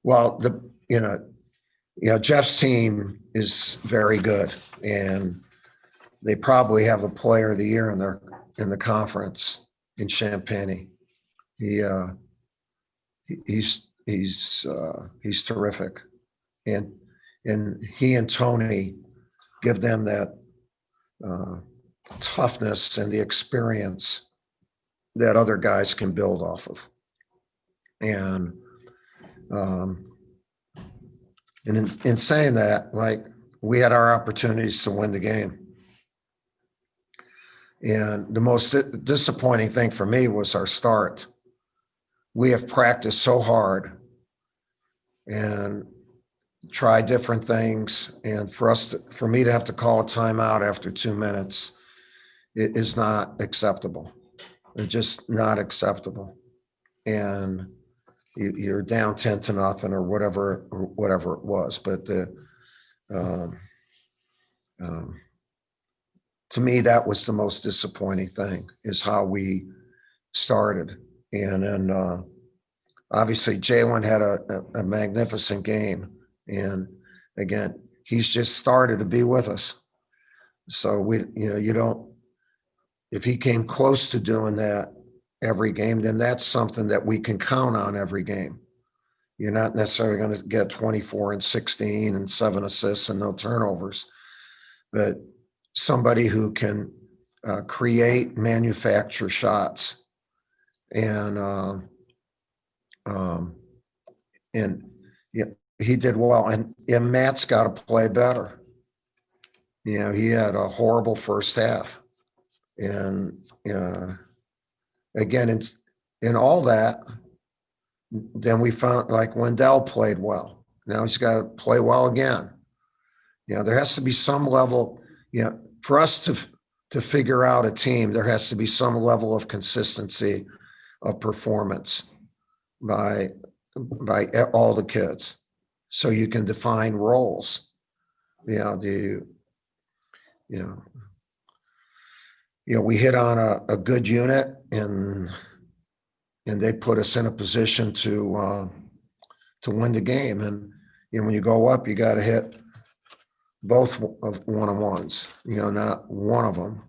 Well, Jeff's team is very good, and they probably have the player of the year in the conference in Champagnie. He's terrific, and he and Tony give them that toughness and the experience that other guys can build off of. And in saying that, like, we had our opportunities to win the game. And the most disappointing thing for me was our start. We have practiced so hard and tried different things. And for me to have to call a timeout after 2 minutes, it is not acceptable. It's just not acceptable. And you're down 10-0 or whatever it was. But to me, that was the most disappointing thing, is how we started. And then obviously Jalen had a magnificent game. And again, he's just started to be with us. So if he came close to doing that every game, then that's something that we can count on every game. You're not necessarily going to get 24 and 16 and 7 assists and no turnovers, but somebody who can create, manufacture shots. And he did well. And Matt's got to play better. He had a horrible first half. And again, in all that, then we found, like, Wendell played well. Now he's got to play well again. There has to be some level, for us to figure out a team, there has to be some level of consistency of performance by all the kids, so you can define roles. We hit on a good unit, and they put us in a position to win the game. And when you go up, you got to hit both of one-on-ones, not one of them.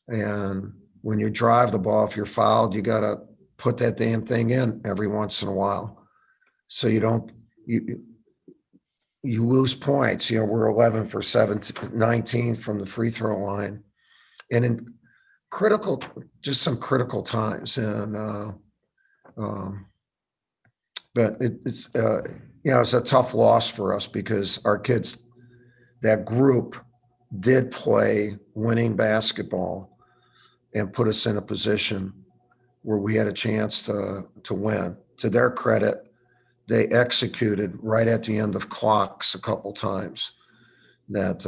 And when you drive the ball, if you're fouled, you got to put that damn thing in every once in a while, so you lose points. We're 11 for 19 from the free throw line, and in some critical times. And but it's a tough loss for us, because our kids, that group, did play winning basketball and put us in a position where we had a chance to win. To their credit, they executed right at the end of clocks a couple times that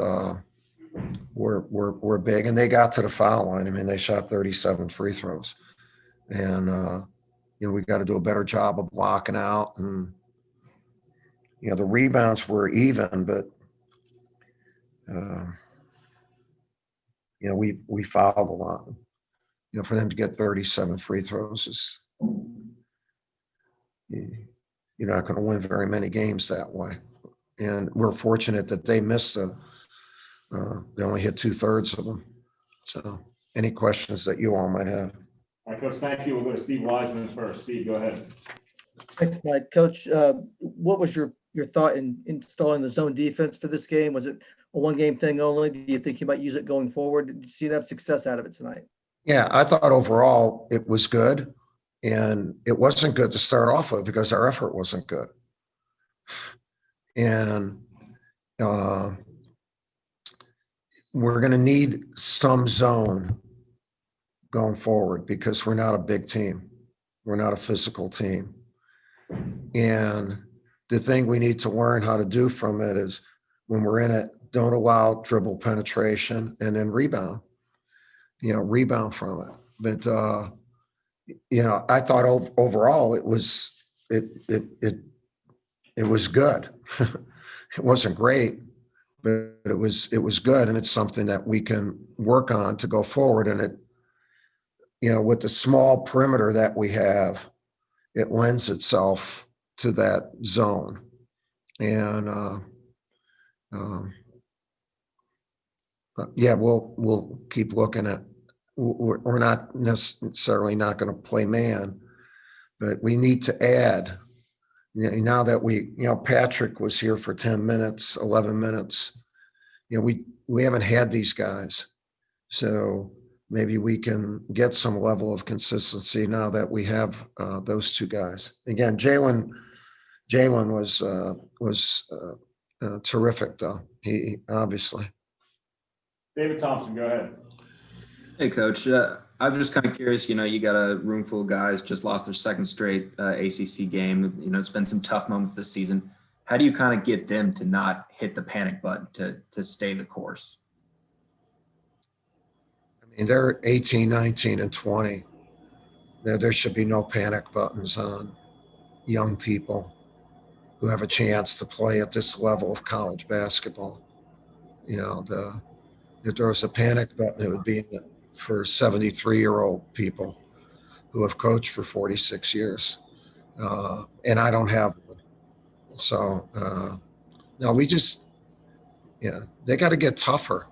were big, and they got to the foul line. I mean, they shot 37 free throws, and we got to do a better job of blocking out. And the rebounds were even, but we fouled a lot. For them to get 37 free throws is, you're not going to win very many games that way. And we're fortunate that they missed they only hit 2/3 of them. So, any questions that you all might have? All right, Coach, thank you. We'll go to Steve Wiseman first. Steve, go ahead. Thanks, Mike. Coach, what was your thought in installing the zone defense for this game? Was it a one-game thing only? Do you think you might use it going forward? Did you see enough success out of it tonight? Yeah, I thought overall it was good. And it wasn't good to start off with, because our effort wasn't good. And we're going to need some zone going forward, because we're not a big team. We're not a physical team. And the thing we need to learn how to do from it is, when we're in it, don't allow dribble penetration, and then rebound from it. But I thought overall it was good. It wasn't great, but it was good, and it's something that we can work on to go forward. And it, with the small perimeter that we have, it lends itself to that zone. And but yeah, we'll keep looking at. We're not necessarily not going to play man, but we need to add. Now that Patrick was here for 10 minutes, 11 minutes. We haven't had these guys, so maybe we can get some level of consistency now that we have those two guys. Again, Jalen was terrific, though. He obviously. David Thompson, go ahead. Hey, Coach. I'm just kind of curious. You got a room full of guys just lost their second straight ACC game. It's been some tough moments this season. How do you kind of get them to not hit the panic button to stay the course? I mean, they're 18, 19, and 20. There should be no panic buttons on young people who have a chance to play at this level of college basketball. If there was a panic button, it would be for 73-year-old people who have coached for 46 years. And I don't have one. So, no, they got to get tougher.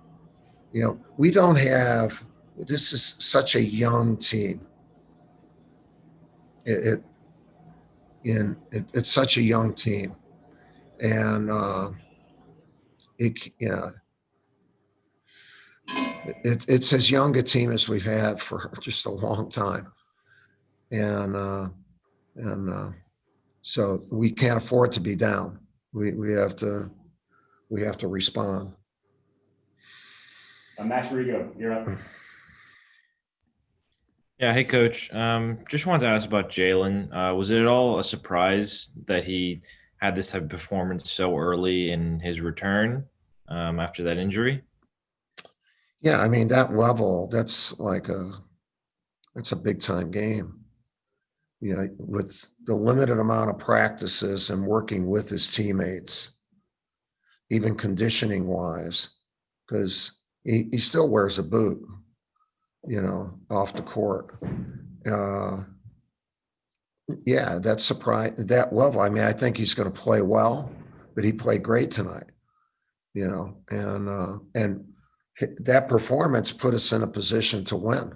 We don't have, this is such a young team. It's such a young team. And it's as young a team as we've had for just a long time. And so we can't afford to be down. We have to respond. Max Rigo, you're up. Yeah, hey Coach. Just wanted to ask about Jalen. Was it at all a surprise that he had this type of performance so early in his return after that injury? Yeah, I mean, that level, that's a big time game. With the limited amount of practices and working with his teammates, even conditioning wise, because he still wears a boot, off the court. Yeah, that's surprise that level. I mean, I think he's going to play well, but he played great tonight, and that performance put us in a position to win,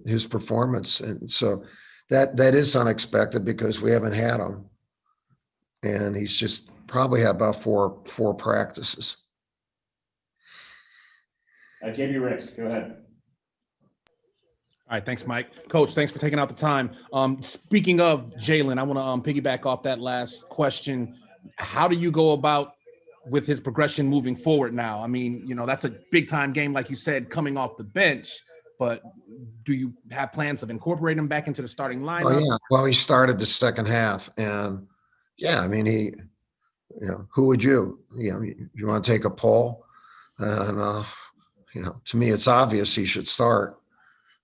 his performance. And so that is unexpected because we haven't had him. And he's just probably had about four practices. JB Ricks, go ahead. All right, thanks, Mike. Coach, thanks for taking out the time. Speaking of Jalen, I want to piggyback off that last question. How do you go about with his progression moving forward now? I mean, that's a big time game, like you said, coming off the bench, but do you have plans of incorporating him back into the starting lineup? Oh, yeah. Well, he started the second half, and yeah, I mean, who would you want to take a poll? And, to me, it's obvious he should start.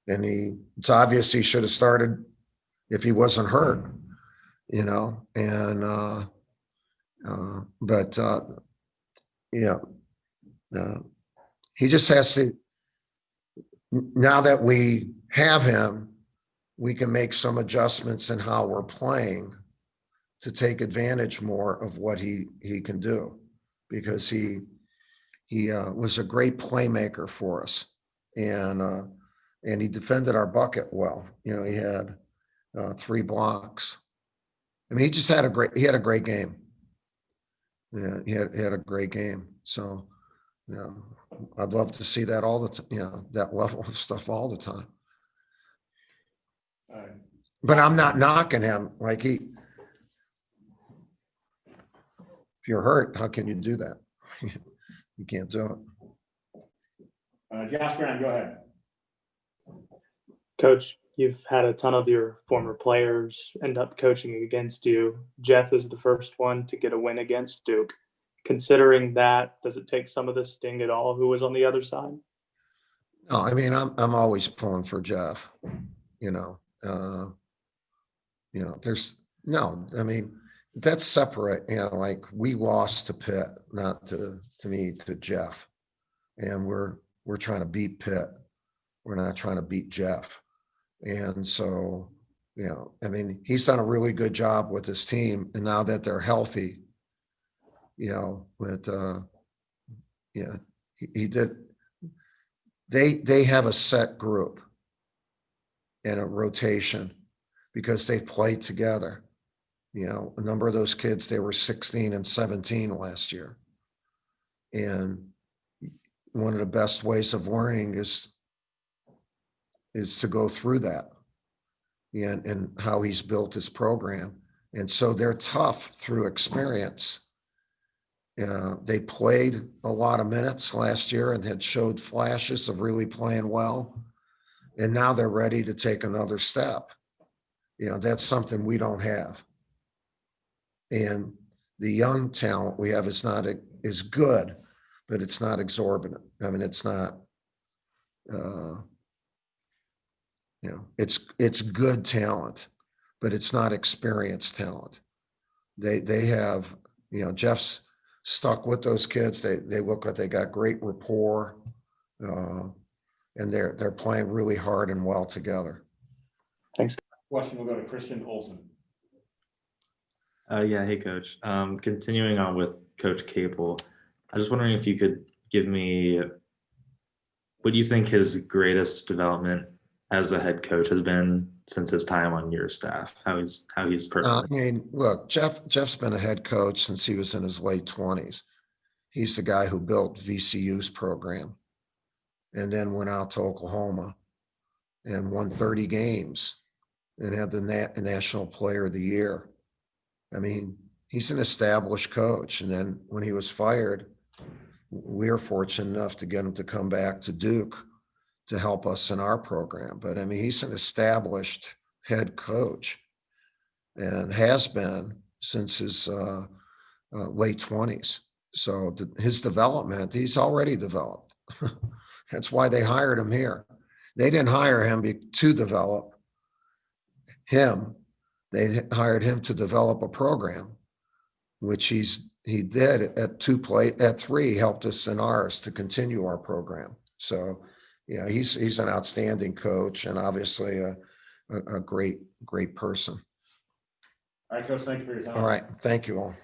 And it's obvious he should have started if he wasn't hurt, he just has to, now that we have him, we can make some adjustments in how we're playing to take advantage more of what he can do, because he was a great playmaker for us, and he defended our bucket well. He had 3 blocks. I mean, he just had a great game. Yeah, he had a great game. So, I'd love to see that all the time, that level of stuff all the time. But I'm not knocking him. If you're hurt, how can you do that? You can't do it. Josh Graham, go ahead. Coach, you've had a ton of your former players end up coaching against you. Jeff is the first one to get a win against Duke. Considering that, does it take some of the sting at all who was on the other side? No, I mean, I'm always pulling for Jeff. There's no. I mean, that's separate. We lost to Pitt, not to Jeff, and we're trying to beat Pitt. We're not trying to beat Jeff. And so, You know, I mean, he's done a really good job with his team, and now that they're healthy, you know, with yeah, he did. They have a set group and a rotation because they played together. You know, a number of those kids, they were 16 and 17 last year. And one of the best ways of learning is to go through that, and how he's built his program. And so they're tough through experience. They played a lot of minutes last year and had showed flashes of really playing well. And now they're ready to take another step. You know, that's something we don't have. And the young talent we have is good, but it's not exorbitant. I mean, it's not, you know, it's good talent, but it's not experienced talent. They have, you know, Jeff's stuck with those kids. They look like they got great rapport, and they're playing really hard and well together. Thanks. Question will go to Christian Olson. Yeah, hey coach. Continuing on with Coach Capel, I was just wondering if you could give me what do you think his greatest development as a head coach has been since his time on your staff? How he's personally. I mean, look, Jeff's been a head coach since he was in his late 20s. He's the guy who built VCU's program and then went out to Oklahoma and won 30 games and had the National Player of the Year. I mean, he's an established coach. And then when he was fired, we were fortunate enough to get him to come back to Duke to help us in our program. But I mean, he's an established head coach and has been since his late 20s. So his development, he's already developed. That's why they hired him here. They didn't hire him to develop him. They hired him to develop a program, which he did at 3, helped us in ours to continue our program. So, yeah, he's an outstanding coach and obviously a great person. All right, Coach, thank you for your time. All right, thank you all.